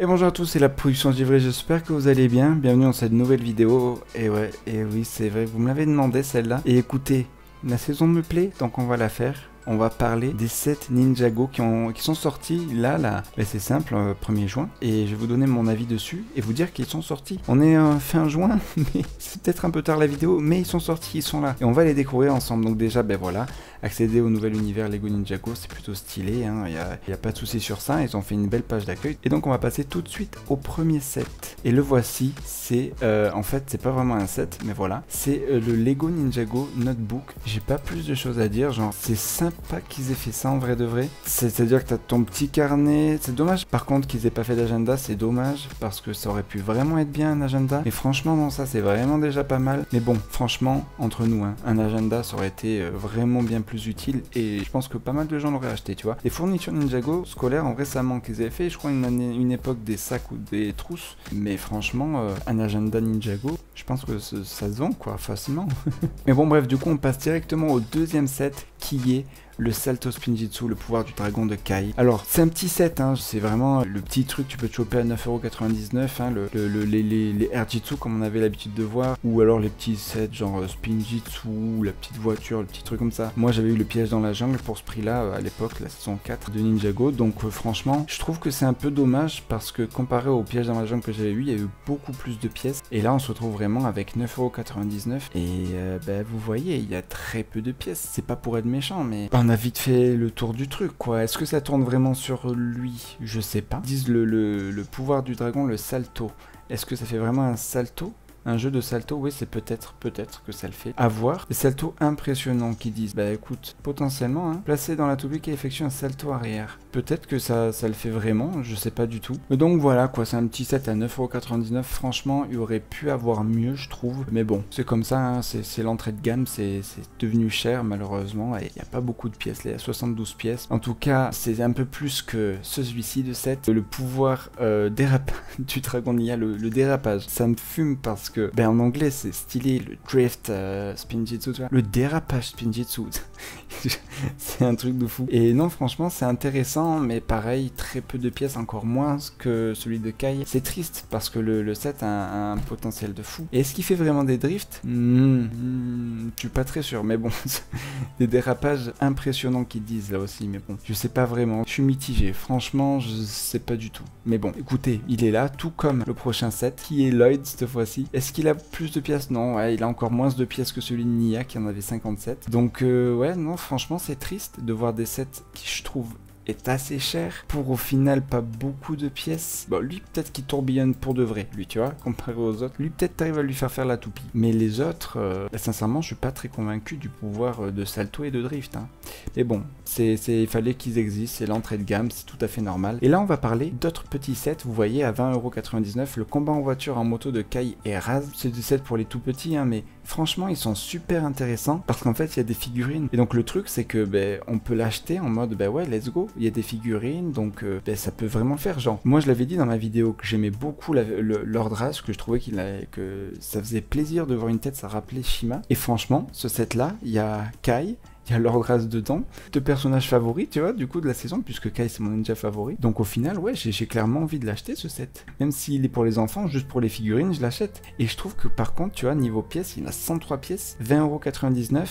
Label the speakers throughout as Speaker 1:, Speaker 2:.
Speaker 1: Et bonjour à tous, c'est la production Givré, j'espère que vous allez bien. Bienvenue dans cette nouvelle vidéo. Et ouais, et oui, c'est vrai, vous me l'avez demandé celle-là. Et écoutez, la saison me plaît, donc on va la faire. On va parler des 7 Ninjago qui sont sortis là, c'est simple, 1er juin. Et je vais vous donner mon avis dessus et vous dire qu'ils sont sortis. On est fin juin, mais c'est peut-être un peu tard la vidéo, mais ils sont sortis, ils sont là. Et on va les découvrir ensemble. Donc déjà, ben voilà, accéder au nouvel univers Lego Ninjago, c'est plutôt stylé, hein. Y a pas de souci sur ça, ils ont fait une belle page d'accueil. Et donc on va passer tout de suite au premier set. Et le voici, c'est, en fait, c'est pas vraiment un set, mais voilà. C'est le Lego Ninjago Notebook. J'ai pas plus de choses à dire, genre, c'est sympa qu'ils aient fait ça en vrai de vrai. C'est-à-dire que t'as ton petit carnet. C'est dommage par contre qu'ils aient pas fait d'agenda, c'est dommage parce que ça aurait pu vraiment être bien un agenda. Et franchement non, ça c'est vraiment déjà pas mal. Mais bon, franchement, entre nous, hein, un agenda ça aurait été vraiment bien plus utile et je pense que pas mal de gens l'auraient acheté, tu vois. Les fournitures Ninjago scolaires en vrai ça manque. Ils avaient fait je crois une époque des sacs ou des trousses. Mais franchement, un agenda Ninjago, je pense que ça se vend quoi, facilement. Mais bon bref, du coup on passe directement au deuxième set qui est le Salto Spinjitzu, le pouvoir du dragon de Kai. Alors, c'est un petit set, hein, c'est vraiment le petit truc que tu peux te choper à 9,99€, hein, les Airjitsu comme on avait l'habitude de voir, ou alors les petits sets genre Spinjitzu, la petite voiture, le petit truc comme ça. Moi, j'avais eu le piège dans la jungle pour ce prix-là, à l'époque, la saison 4 de Ninjago, donc franchement, je trouve que c'est un peu dommage, parce que comparé au piège dans la jungle que j'avais eu, il y a eu beaucoup plus de pièces, et là, on se retrouve vraiment avec 9,99€, et bah, vous voyez, il y a très peu de pièces, c'est pas pour être méchant, mais... On a vite fait le tour du truc, quoi. Est-ce que ça tourne vraiment sur lui? Je sais pas. Ils disent le pouvoir du dragon, le salto. Est-ce que ça fait vraiment un salto? Un jeu de salto, oui, c'est peut-être que ça le fait. À voir. Des saltos impressionnants qui disent, bah écoute, potentiellement, hein, placé dans la topique et effectue un salto arrière. Peut-être que ça le fait vraiment, je sais pas du tout. Mais donc voilà, quoi, c'est un petit set à 9,99€. Franchement, il aurait pu avoir mieux, je trouve. Mais bon, c'est comme ça, hein, c'est l'entrée de gamme, c'est devenu cher, malheureusement. Et il n'y a pas beaucoup de pièces, il y a 72 pièces. En tout cas, c'est un peu plus que celui-ci de set. Le pouvoir dérapage du dragon Nia, le dérapage, ça me fume parce que, ben en anglais c'est stylé, le drift Spinjitzu, tu vois. Le dérapage Spinjitzu, c'est un truc de fou. Et non, franchement, c'est intéressant, mais pareil, très peu de pièces, encore moins que celui de Kai. C'est triste parce que le set a un potentiel de fou. Et est-ce qu'il fait vraiment des drifts? Je suis pas très sûr, mais bon, des dérapages impressionnants qu'ils disent là aussi, mais bon, je sais pas vraiment. Je suis mitigé, franchement, je sais pas du tout. Mais bon, écoutez, il est là, tout comme le prochain set, qui est Lloyd cette fois-ci. Est-ce qu'il a plus de pièces? Non, ouais, il a encore moins de pièces que celui de Nia qui en avait 57. Donc ouais, non, franchement c'est triste de voir des sets qui je trouve est assez cher pour au final pas beaucoup de pièces. Bon, lui peut-être qu'il tourbillonne pour de vrai, lui tu vois, comparé aux autres. Lui peut-être t'arrives à lui faire la toupie. Mais les autres, sincèrement je suis pas très convaincu du pouvoir de salto et de drift, hein. Et bon, il fallait qu'ils existent, c'est l'entrée de gamme, c'est tout à fait normal. Et là on va parler d'autres petits sets, vous voyez à 20,99€, le combat en voiture en moto de Kai et Raz. C'est des sets pour les tout petits, hein, mais franchement ils sont super intéressants parce qu'en fait il y a des figurines. Et donc le truc c'est que ben, on peut l'acheter en mode ben ouais let's go, il y a des figurines donc ben, ça peut vraiment le faire. Genre moi je l'avais dit dans ma vidéo que j'aimais beaucoup Lord Raz, que je trouvais que ça faisait plaisir de voir une tête, ça rappelait Shima. Et franchement ce set là il y a Kai, il y a Lord Raz dedans, deux personnages favoris, tu vois, du coup de la saison, puisque Kai c'est mon ninja favori. Donc au final, ouais, j'ai clairement envie de l'acheter ce set. Même s'il est pour les enfants, juste pour les figurines, je l'achète. Et je trouve que par contre, tu vois, niveau pièces, il a 103 pièces, 20,99€.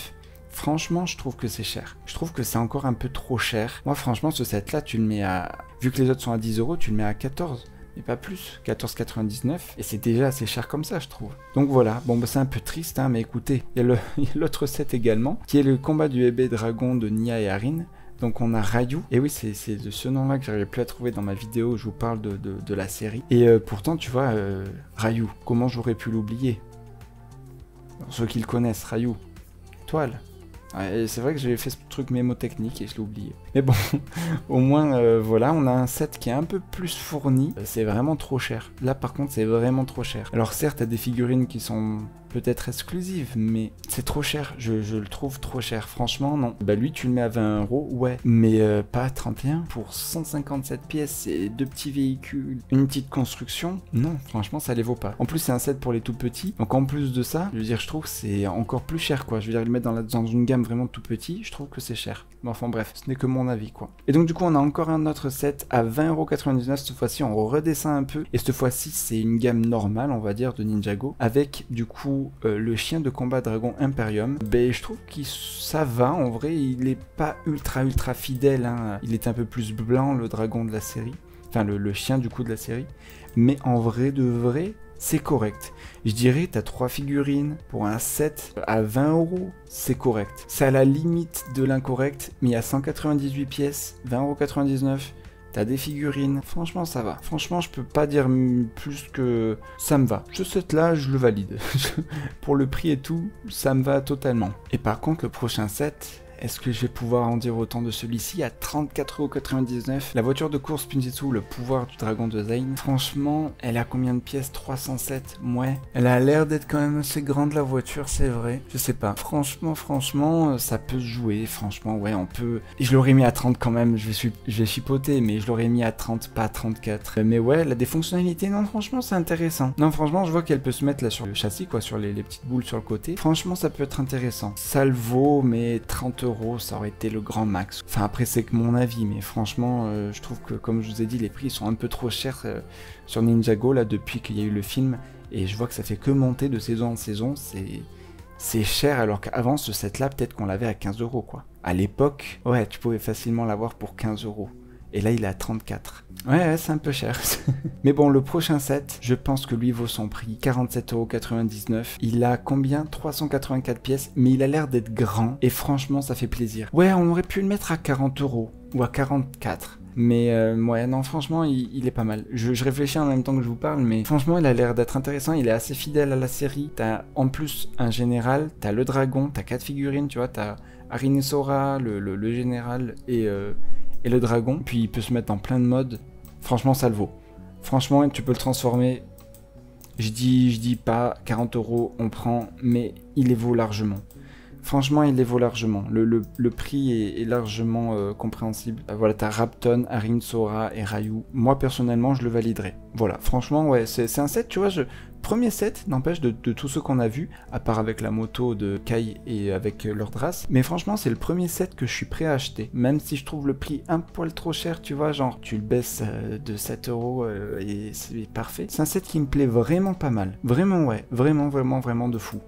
Speaker 1: Franchement, je trouve que c'est cher. Je trouve que c'est encore un peu trop cher. Moi, franchement, ce set-là, tu le mets à... Vu que les autres sont à 10€, tu le mets à 14€. Et pas plus, 14,99€, et c'est déjà assez cher comme ça je trouve. Donc voilà, bon bah c'est un peu triste hein, mais écoutez, il y a l'autre set également, qui est le combat du bébé dragon de Nia et Arin. Donc on a Ryu, et oui c'est de ce nom là que j'arrivais plus à trouver dans ma vidéo où je vous parle de la série. Et pourtant tu vois, Ryu, comment j'aurais pu l'oublier? Ceux qui le connaissent, Ryu, toile. Ouais, c'est vrai que j'ai fait ce truc mémotechnique et je l'ai oublié. Mais bon, au moins, voilà, on a un set qui est un peu plus fourni. C'est vraiment trop cher. Là, par contre, c'est vraiment trop cher. Alors certes, il y a des figurines qui sont peut-être exclusive, mais c'est trop cher, je le trouve trop cher, franchement non. Bah lui tu le mets à 20 €, ouais, mais pas à 31 pour 157 pièces et 2 petits véhicules, une petite construction, non, franchement ça les vaut pas. En plus c'est un set pour les tout petits, donc en plus de ça, je veux dire je trouve que c'est encore plus cher quoi, je veux dire le mettre dans une gamme vraiment tout petit, je trouve que c'est cher. Bon, enfin bref, ce n'est que mon avis quoi. Et donc du coup on a encore un autre set à 20,99 €, cette fois-ci on redescend un peu, et cette fois-ci c'est une gamme normale on va dire de Ninjago, avec du coup le chien de combat dragon Imperium. Ben je trouve que ça va, en vrai il est pas ultra fidèle, hein. Il est un peu plus blanc le dragon de la série, enfin le chien du coup de la série, mais en vrai de vrai c'est correct. Je dirais t'as 3 figurines pour un set à 20 €, c'est correct. C'est à la limite de l'incorrect, mais il y a 198 pièces, 20,99 €. T'as des figurines, franchement ça va. Franchement je peux pas dire plus que ça me va. Ce set là je le valide. Pour le prix et tout, ça me va totalement. Et par contre le prochain set, est-ce que je vais pouvoir en dire autant de celui-ci à 34,99 €? La voiture de course Punjitsu, le pouvoir du dragon de Zayn. Franchement, elle a combien de pièces? 307. Ouais. Elle a l'air d'être quand même assez grande la voiture, c'est vrai. Je sais pas. Franchement, ça peut se jouer. Franchement, ouais, on peut. Et je l'aurais mis à 30 quand même. Je vais chipoter, mais je l'aurais mis à 30, pas à 34. Mais ouais, elle a des fonctionnalités. Non, franchement, c'est intéressant. Non, franchement, je vois qu'elle peut se mettre là sur le châssis, quoi, sur les petites boules sur le côté. Franchement, ça peut être intéressant. Ça le vaut, mais 30 €, ça aurait été le grand max. Enfin après c'est que mon avis, mais franchement je trouve que comme je vous ai dit les prix sont un peu trop chers sur Ninjago là depuis qu'il y a eu le film, et je vois que ça fait que monter de saison en saison, c'est cher, alors qu'avant ce set là peut-être qu'on l'avait à 15 € quoi. À l'époque ouais tu pouvais facilement l'avoir pour 15 €. Et là il est à 34. Ouais, c'est un peu cher. Mais bon, le prochain set, je pense que lui vaut son prix. 47,99 €. Il a combien? 384 pièces, mais il a l'air d'être grand. Et franchement, ça fait plaisir. Ouais, on aurait pu le mettre à 40 € ou à 44. Mais ouais, non, franchement, il est pas mal. Je réfléchis en même temps que je vous parle, mais franchement, il a l'air d'être intéressant. Il est assez fidèle à la série. T'as en plus un général, t'as le dragon, t'as 4 figurines, tu vois. T'as Arinesora, le général et le dragon. Puis il peut se mettre en plein de modes. Franchement, ça le vaut. Franchement, tu peux le transformer. Je dis pas 40 €, on prend, mais il les vaut largement. Franchement, il les vaut largement. Le prix est largement compréhensible. Voilà, t'as Rapton, Arinesora et Ryu. Moi, personnellement, je le validerais. Voilà, franchement, ouais, c'est un set, tu vois, premier set, n'empêche, de tous ceux qu'on a vus, à part avec la moto de Kai et avec Lord Ras. Mais franchement, c'est le premier set que je suis prêt à acheter. Même si je trouve le prix un poil trop cher, tu vois, genre, tu le baisses de 7 € et c'est parfait. C'est un set qui me plaît vraiment pas mal. Vraiment, ouais, vraiment de fou.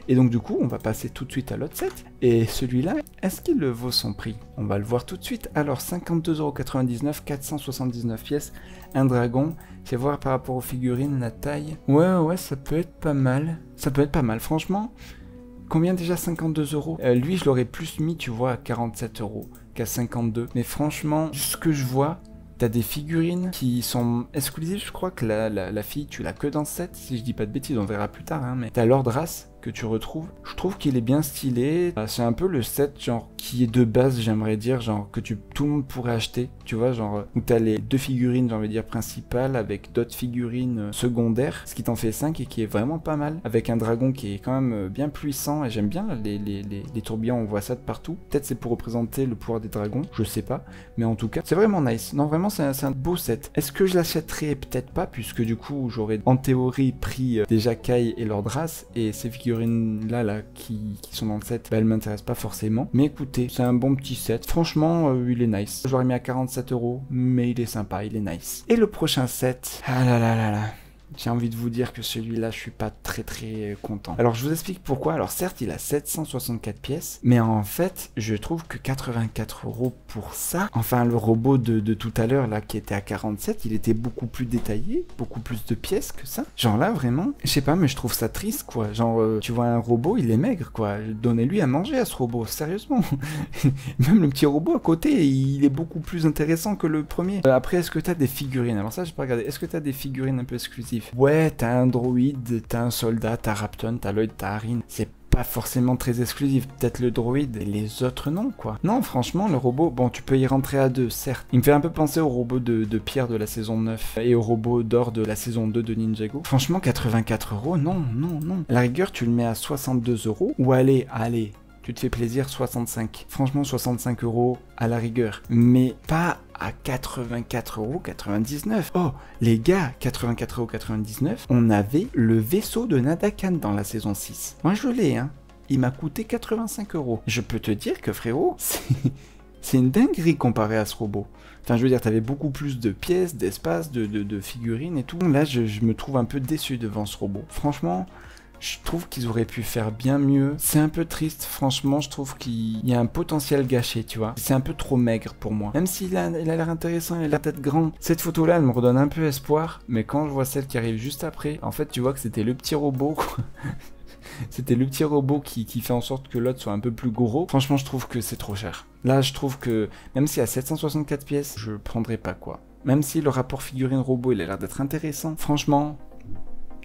Speaker 1: Et donc du coup, on va passer tout de suite à l'autre set. Et celui-là, est-ce qu'il le vaut son prix? On va le voir tout de suite. Alors 52,99 €, 479 pièces, un dragon. Fais voir par rapport aux figurines la taille. Ouais, ça peut être pas mal. Ça peut être pas mal, franchement. Combien déjà? 52 €. Lui, je l'aurais plus mis, tu vois, à 47 € qu'à 52. Mais franchement, ce que je vois, t'as des figurines qui sont exclusives. Je crois que la fille, tu l'as que dans ce set. Si je dis pas de bêtises, on verra plus tard. Hein, mais t'as Lord Ras que tu retrouves. Je trouve qu'il est bien stylé. C'est un peu le set genre qui est de base, j'aimerais dire, genre que tout le monde pourrait acheter, tu vois, genre où t'as les 2 figurines, j'ai envie de dire, principales avec d'autres figurines secondaires, ce qui t'en fait 5 et qui est vraiment pas mal, avec un dragon qui est quand même bien puissant, et j'aime bien les tourbillons, on voit ça de partout. Peut-être c'est pour représenter le pouvoir des dragons, je sais pas, mais en tout cas, c'est vraiment nice. Non, vraiment, c'est un beau set. Est-ce que je l'achèterais? Peut-être pas, puisque du coup, j'aurais en théorie pris déjà Kai et Lord Ras, et ces figurines là qui sont dans le set, bah, elles m'intéressent pas forcément. Mais écoutez, c'est un bon petit set. Franchement, il est nice. Je l'aurais mis à 47 €, mais il est sympa, il est nice. Et le prochain set, ah là là là là. J'ai envie de vous dire que celui-là, je suis pas très content. Alors, je vous explique pourquoi. Alors, certes, il a 764 pièces, mais en fait, je trouve que 84 € pour ça. Enfin, le robot de tout à l'heure, là, qui était à 47, il était beaucoup plus détaillé, beaucoup plus de pièces que ça. Genre là, vraiment, je sais pas, mais je trouve ça triste, quoi. Genre, tu vois un robot, il est maigre, quoi. Donnez-lui à manger à ce robot, sérieusement. Même le petit robot à côté, il est beaucoup plus intéressant que le premier. Après, est-ce que t'as des figurines? Alors ça, j'ai pas regardé. Est-ce que t'as des figurines un peu exclusives? Ouais, t'as un droïde, t'as un soldat, t'as Rapton, t'as Lloyd, t'as Arin. C'est pas forcément très exclusif. Peut-être le droïde et les autres non, quoi. Non, franchement, le robot, bon, tu peux y rentrer à deux, certes. Il me fait un peu penser au robot de pierre de la saison 9 et au robot d'or de la saison 2 de Ninjago. Franchement, 84 €, non, non, non. À la rigueur, tu le mets à 62 € ou allez, tu te fais plaisir, 65. Franchement, 65 € à la rigueur. Mais pas à 84,99 €. Oh, les gars, 84,99 €, on avait le vaisseau de Nadakan dans la saison 6. Moi, je l'ai, hein. Il m'a coûté 85 €. Je peux te dire que, frérot, c'est une dinguerie comparé à ce robot. Enfin, je veux dire, t'avais beaucoup plus de pièces, d'espace, de figurines et tout. Là, je me trouve un peu déçu devant ce robot. Franchement... je trouve qu'ils auraient pu faire bien mieux. C'est un peu triste, franchement, je trouve qu'il y a un potentiel gâché, tu vois. C'est un peu trop maigre pour moi. Même s'il a l'air intéressant, il a l'air d'être grand. Cette photo-là, elle me redonne un peu espoir, mais quand je vois celle qui arrive juste après, en fait, tu vois que c'était le petit robot, quoi. C'était le petit robot qui fait en sorte que l'autre soit un peu plus gros. Franchement, je trouve que c'est trop cher. Là, je trouve que, même si à 764 pièces, je prendrais pas, quoi. Même si le rapport figurine-robot, il a l'air d'être intéressant, franchement...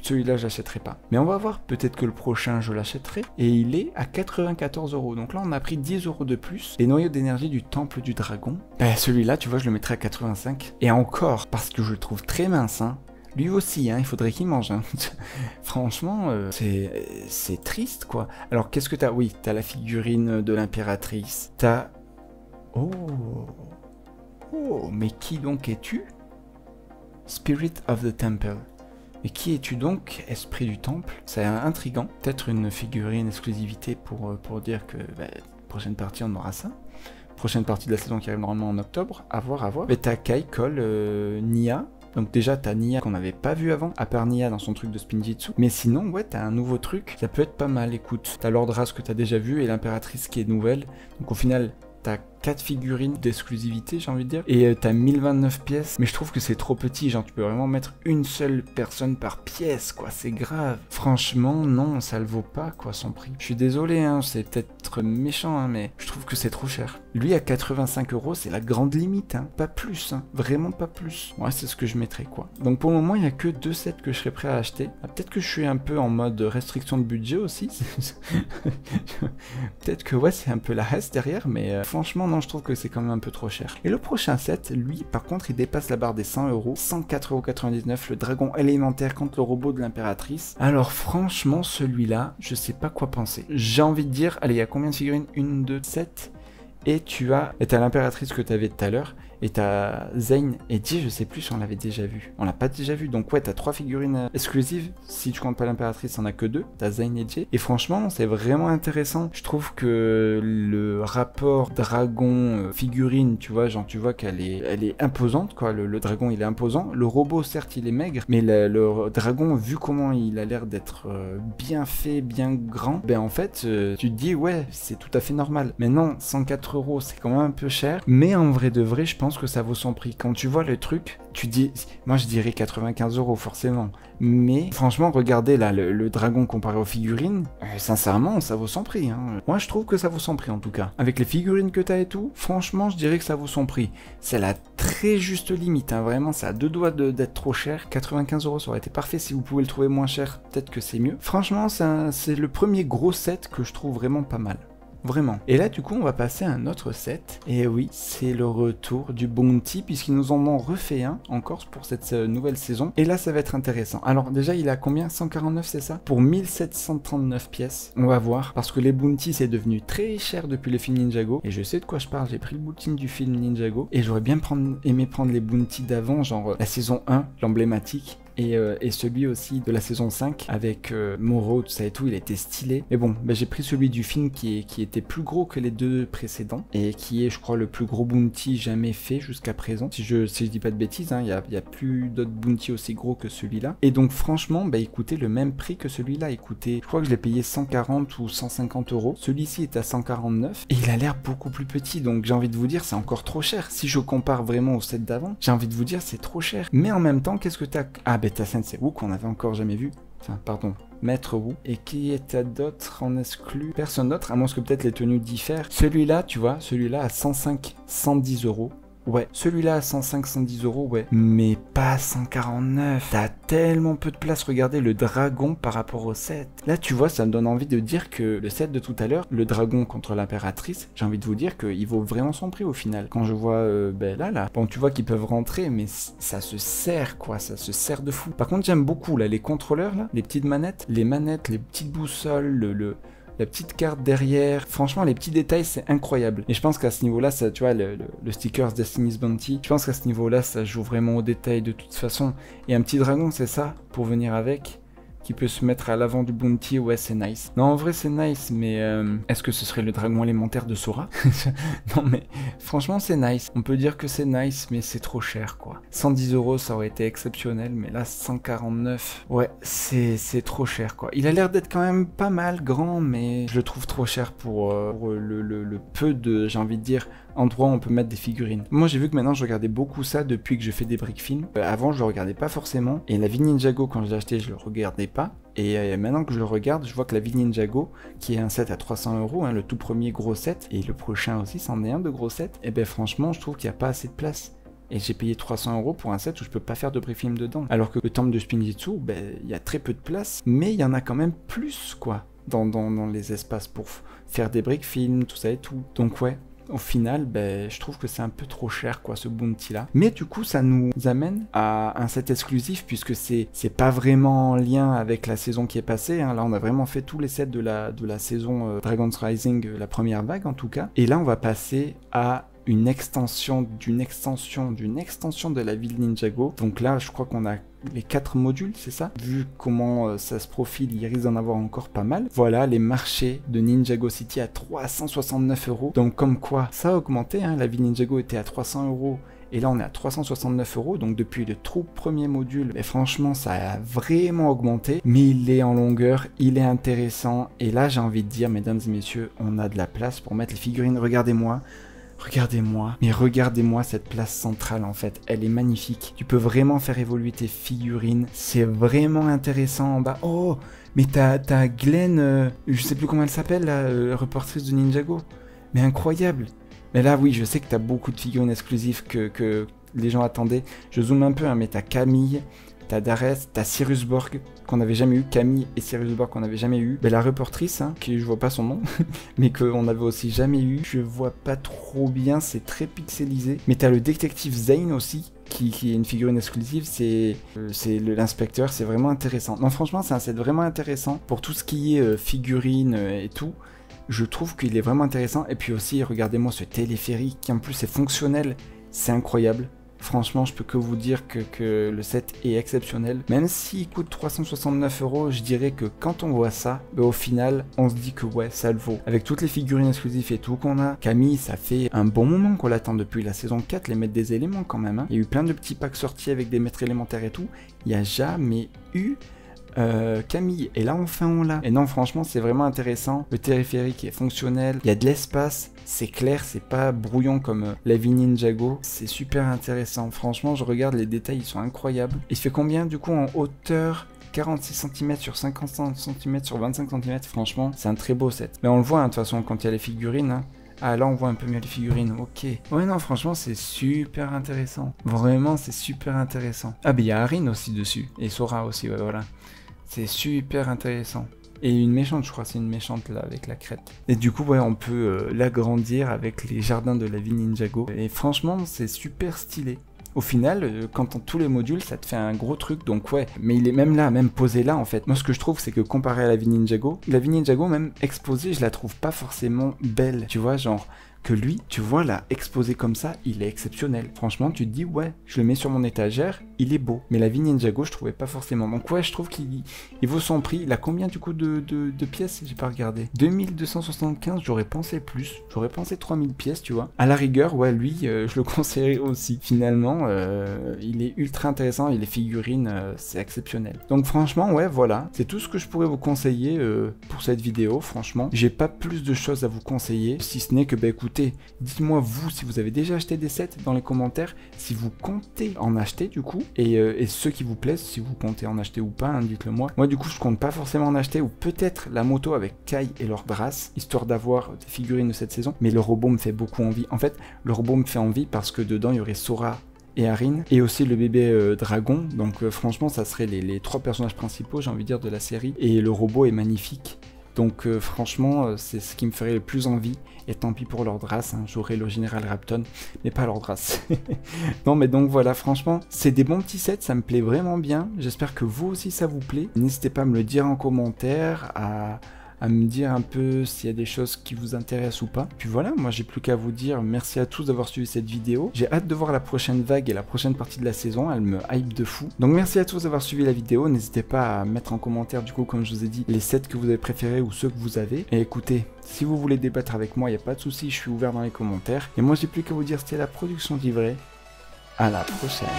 Speaker 1: celui-là, je l'achèterai pas. Mais on va voir, peut-être que le prochain, je l'achèterai. Et il est à 94 €. Donc là, on a pris 10 € de plus. Les noyaux d'énergie du Temple du Dragon. Ben, celui-là, tu vois, je le mettrai à 85. Et encore, parce que je le trouve très mince, hein. Lui aussi, hein, il faudrait qu'il mange. Hein. Franchement, c'est triste, quoi. Alors, qu'est-ce que t'as? Oui, t'as la figurine de l'impératrice. T'as... oh. Oh, mais qui donc es-tu? Spirit of the Temple. Mais qui es-tu donc, esprit du temple? C'est intriguant. Peut-être une figurine exclusivité pour dire que prochaine partie on aura ça. Prochaine partie de la saison qui arrive normalement en octobre. À voir, à voir. Mais t'as Kai, Cole, Nia. Donc déjà t'as Nia qu'on n'avait pas vu avant, à part Nia dans son truc de Spinjitzu. Mais sinon ouais t'as un nouveau truc, ça peut être pas mal, écoute. T'as Lord Ras que t'as déjà vu et l'impératrice qui est nouvelle. Donc au final t'as 4 figurines d'exclusivité, j'ai envie de dire. Et t'as 1029 pièces, mais je trouve que c'est trop petit. Genre, tu peux vraiment mettre une seule personne par pièce, quoi. C'est grave. Franchement, non, ça le vaut pas, quoi, son prix. Je suis désolé, hein, c'est peut-être méchant, hein, mais je trouve que c'est trop cher. Lui, à 85 €, c'est la grande limite, hein. Pas plus, hein. Vraiment pas plus. Ouais, c'est ce que je mettrais, quoi. Donc, pour le moment, il y a que 2 sets que je serais prêt à acheter. Ah, peut-être que je suis un peu en mode restriction de budget aussi. Peut-être que, ouais, c'est un peu la reste derrière, mais franchement, non, je trouve que c'est quand même un peu trop cher. Et le prochain set, lui, par contre, il dépasse la barre des 100 €. 104,99 €, le dragon élémentaire contre le robot de l'impératrice. Alors, franchement, celui-là, je sais pas quoi penser. J'ai envie de dire, allez, il y a combien de figurines? 1, 2, 7. Et tu as... et t'as l'impératrice que tu avais tout à l'heure. Et t'as Zane et Jay, je sais plus si on l'avait déjà vu. On l'a pas déjà vu, donc ouais, t'as 3 figurines exclusives. Si tu comptes pas l'impératrice, on a que 2. T'as Zane et Jay. Et franchement, c'est vraiment intéressant. Je trouve que le rapport dragon-figurine, tu vois, genre tu vois qu'elle est imposante, quoi. Le dragon, il est imposant. Le robot, certes, il est maigre, mais le dragon, vu comment il a l'air d'être bien fait, bien grand, ben en fait, tu te dis, ouais, c'est tout à fait normal. Mais non, 104 €, c'est quand même un peu cher. Mais en vrai de vrai, je pense que ça vaut son prix. Quand tu vois le truc, tu dis, moi je dirais 95 € forcément. Mais franchement, regardez là, le dragon comparé aux figurines, sincèrement, ça vaut son prix. Hein. Moi je trouve que ça vaut son prix en tout cas. Avec les figurines que t'as et tout, franchement, je dirais que ça vaut son prix. C'est la très juste limite, hein. Vraiment, ça a 2 doigts d'être trop cher. 95 €, ça aurait été parfait. Si vous pouvez le trouver moins cher, peut-être que c'est mieux. Franchement, c'est le premier gros set que je trouve vraiment pas mal. Vraiment. Et là, du coup, on va passer à un autre set. Et oui, c'est le retour du Bounty, puisqu'ils nous en ont refait un encore pour cette nouvelle saison. Et là, ça va être intéressant. Alors, déjà, il a combien? 149, c'est ça? Pour 1739 pièces. On va voir. Parce que les Bounty, c'est devenu très cher depuis le film Ninjago. Et je sais de quoi je parle. J'ai pris le Bounty du film Ninjago. Et j'aurais bien aimé prendre les Bounty d'avant, genre la saison 1, l'emblématique. Et celui aussi de la saison 5 avec Moro, tout ça et tout, il était stylé. Mais bon, j'ai pris celui du film qui était plus gros que les 2 précédents et qui est, je crois, le plus gros bounty jamais fait jusqu'à présent. Si je dis pas de bêtises, hein, il y a plus d'autres bounty aussi gros que celui-là. Et donc franchement, il coûtait le même prix que celui-là. Je crois que je l'ai payé 140 ou 150 €. Celui-ci est à 149 et il a l'air beaucoup plus petit. Donc j'ai envie de vous dire, c'est encore trop cher. Si je compare vraiment au set d'avant, j'ai envie de vous dire, c'est trop cher. Mais en même temps, qu'est-ce que t'as? Ah, t'as Sensei Wu qu'on avait encore jamais vu. Enfin, pardon, Maître Wu. Et qui est d'autre en exclu? Personne d'autre, à moins que peut-être les tenues diffèrent. Celui-là, tu vois, celui-là à 105, 110 €. ouais. Celui-là à 105-110 euros, ouais. Mais pas 149. T'as tellement peu de place. Regardez le dragon par rapport au set. Là, tu vois, ça me donne envie de dire que le set de tout à l'heure, le dragon contre l'impératrice, j'ai envie de vous dire qu'il vaut vraiment son prix au final. Quand je vois, là, bon, tu vois qu'ils peuvent rentrer, mais ça se serre, quoi. Ça se serre de fou. Par contre, j'aime beaucoup, là, les contrôleurs, là, les petites manettes, les petites boussoles, la petite carte derrière, franchement les petits détails c'est incroyable. Et je pense qu'à ce niveau-là, ça, tu vois, le sticker Destiny's Bounty, je pense qu'à ce niveau-là, ça joue vraiment au détail de toute façon. Et un petit dragon, c'est ça, pour venir avec, qui peut se mettre à l'avant du Bounty, ouais c'est nice. Non en vrai c'est nice, mais est-ce que ce serait le dragon élémentaire de Sora? Non mais franchement c'est nice, on peut dire que c'est nice, mais c'est trop cher quoi. 110 euros ça aurait été exceptionnel, mais là 149, ouais c'est trop cher quoi. Il a l'air d'être quand même pas mal grand, mais je le trouve trop cher pour le peu de, j'ai envie de dire, endroit où on peut mettre des figurines. Moi j'ai vu que maintenant je regardais beaucoup ça depuis que je fais des brick films. Avant je le regardais pas forcément, et la vie Ninjago quand je l'ai acheté je le regardais pas, et maintenant que je le regarde je vois que la vie Ninjago, qui est un set à 300 euros, hein, le tout premier gros set, et le prochain aussi c'en est un de gros set, et ben franchement je trouve qu'il n'y a pas assez de place. Et j'ai payé 300 euros pour un set où je peux pas faire de brick film dedans. Alors que le temple de Spinjitzu, ben il y a très peu de place, mais il y en a quand même plus quoi, dans les espaces pour faire des brick films, tout ça et tout. Donc ouais. Au final, ben, je trouve que c'est un peu trop cher, quoi, ce bounty là. Mais du coup, ça nous amène à un set exclusif, puisque c'est pas vraiment en lien avec la saison qui est passée. Hein. Là, on a vraiment fait tous les sets de la saison Dragon's Rising, la première vague en tout cas. Et là, on va passer à une extension de la ville Ninjago. Donc là, je crois qu'on a les 4 modules, c'est ça? Vu comment ça se profile, il risque d'en avoir encore pas mal. Voilà, les marchés de Ninjago City à 369 euros. Donc comme quoi, ça a augmenté, hein. La ville Ninjago était à 300 euros. Et là, on est à 369 euros. Donc depuis le tout premier module, mais franchement, ça a vraiment augmenté. Mais il est en longueur, il est intéressant. Et là, j'ai envie de dire, mesdames et messieurs, on a de la place pour mettre les figurines. Regardez-moi. Regardez-moi, mais regardez-moi cette place centrale en fait, elle est magnifique. Tu peux vraiment faire évoluer tes figurines, c'est vraiment intéressant en bas. Oh, mais t'as Glenn, je sais plus comment elle s'appelle, la reportrice de Ninjago. Mais incroyable. Mais là oui, je sais que t'as beaucoup de figurines exclusives que les gens attendaient. Je zoome un peu, hein, mais t'as Camille, t'as Dareth, t'as Cyrus Borg qu'on n'avait jamais eu, Camille et Cyrus Borg qu'on n'avait jamais eu. Ben, la reportrice, hein, qui je vois pas son nom, mais qu'on avait aussi jamais eu. Je vois pas trop bien, c'est très pixelisé. Mais t'as le détective Zane aussi, qui est une figurine exclusive, c'est l'inspecteur, c'est vraiment intéressant. Non franchement c'est un set vraiment intéressant pour tout ce qui est figurines et tout. Je trouve qu'il est vraiment intéressant. Et puis aussi, regardez-moi ce téléphérique qui en plus est fonctionnel, c'est incroyable. Franchement, je peux que vous dire que le set est exceptionnel. Même s'il coûte 369 euros, je dirais que quand on voit ça, bah, au final, on se dit que ouais, ça le vaut. Avec toutes les figurines exclusives et tout qu'on a, Camille, ça fait un bon moment qu'on l'attend depuis la saison 4, les maîtres des éléments quand même. Hein. Il y a eu plein de petits packs sortis avec des maîtres élémentaires et tout. Il n'y a jamais eu Camille, et là enfin on l'a. Et non franchement c'est vraiment intéressant, le téléphérique est fonctionnel, il y a de l'espace, c'est clair, c'est pas brouillon comme la vie Ninjago, c'est super intéressant, franchement je regarde les détails, ils sont incroyables. Il fait combien du coup en hauteur? 46 cm sur 50 cm sur 25 cm, franchement c'est un très beau set. Mais on le voit hein, de toute façon quand il y a les figurines, hein. Ah là on voit un peu mieux les figurines, ok. Ouais non franchement c'est super intéressant. Vraiment c'est super intéressant. Ah mais il y a Arin aussi dessus. Et Sora aussi, ouais voilà. C'est super intéressant. Et une méchante je crois, c'est une méchante là avec la crête. Et du coup ouais on peut l'agrandir avec les jardins de la vie Ninjago. Et franchement c'est super stylé. Au final, quand on tous les modules, ça te fait un gros truc, donc ouais. Mais il est même là, même posé là, en fait. Moi, ce que je trouve, c'est que comparé à la vie Ninjago, même exposée, je la trouve pas forcément belle. Tu vois, genre, que lui, tu vois, là, exposé comme ça, il est exceptionnel. Franchement, tu te dis, ouais, je le mets sur mon étagère, il est beau. Mais la vie Ninjago, je trouvais pas forcément. Donc ouais, je trouve qu'il vaut son prix. Il a combien, du coup, de pièces? J'ai pas regardé. 2275, j'aurais pensé plus. J'aurais pensé 3000 pièces, tu vois. À la rigueur, ouais, lui, je le conseillerais aussi. Finalement, il est ultra intéressant et les figurines, c'est exceptionnel. Donc franchement, ouais, voilà. C'est tout ce que je pourrais vous conseiller pour cette vidéo, franchement. J'ai pas plus de choses à vous conseiller, si ce n'est que, bah écoutez, écoutez, dites-moi vous si vous avez déjà acheté des sets dans les commentaires, si vous comptez en acheter du coup, et ceux qui vous plaisent, si vous comptez en acheter ou pas, hein, dites-le moi. Moi du coup je compte pas forcément en acheter, ou peut-être la moto avec Kai et Lord Brass, histoire d'avoir des figurines de cette saison, mais le robot me fait beaucoup envie. En fait, le robot me fait envie parce que dedans il y aurait Sora et Arin, et aussi le bébé dragon, donc franchement ça serait les 3 personnages principaux, j'ai envie de dire, de la série, et le robot est magnifique. Donc franchement, c'est ce qui me ferait le plus envie. Et tant pis pour Lord Brass, hein, j'aurais le général Rapton, mais pas Lord Brass. Non mais donc voilà, franchement, c'est des bons petits sets, ça me plaît vraiment bien. J'espère que vous aussi ça vous plaît. N'hésitez pas à me le dire en commentaire, à me dire un peu s'il y a des choses qui vous intéressent ou pas. Puis voilà, moi j'ai plus qu'à vous dire merci à tous d'avoir suivi cette vidéo. J'ai hâte de voir la prochaine vague et la prochaine partie de la saison, elle me hype de fou. Donc merci à tous d'avoir suivi la vidéo, n'hésitez pas à mettre en commentaire du coup, comme je vous ai dit, les sets que vous avez préférés ou ceux que vous avez. Et écoutez, si vous voulez débattre avec moi, il n'y a pas de souci, je suis ouvert dans les commentaires. Et moi j'ai plus qu'à vous dire c'était la production d'Ivray. À la prochaine.